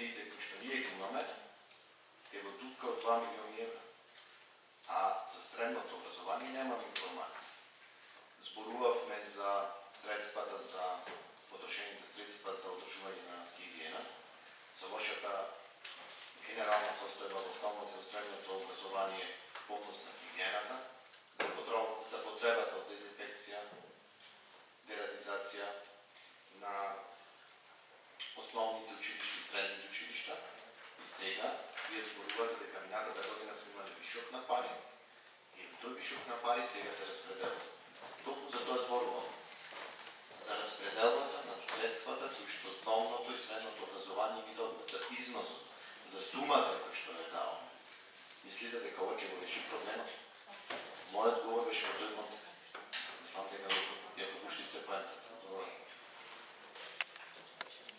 субвенциите, кои што ние ги имаме, е во дупка од 2 милиони евра. А за средното образование немаме информация. Зборувавме за средствата за потрошените средства за одржување на хигиена, за лошата генерална состојба во основното и средното образование, помост на хигиената, за потребата од дезинфекција, дератизација на основните училишта и средните училишта. И сега вие зборувате дека минатата година сме имали вишок на пари. И тој вишок на пари сега се распределува. Токму за тоа зборувам. За распределата на средствата кои што основното и средното образование ги добива, за износот, за сумата која што е даваме. Мислите дека ова ќе го реши проблемот? Мојот одговор беше во тој контекст.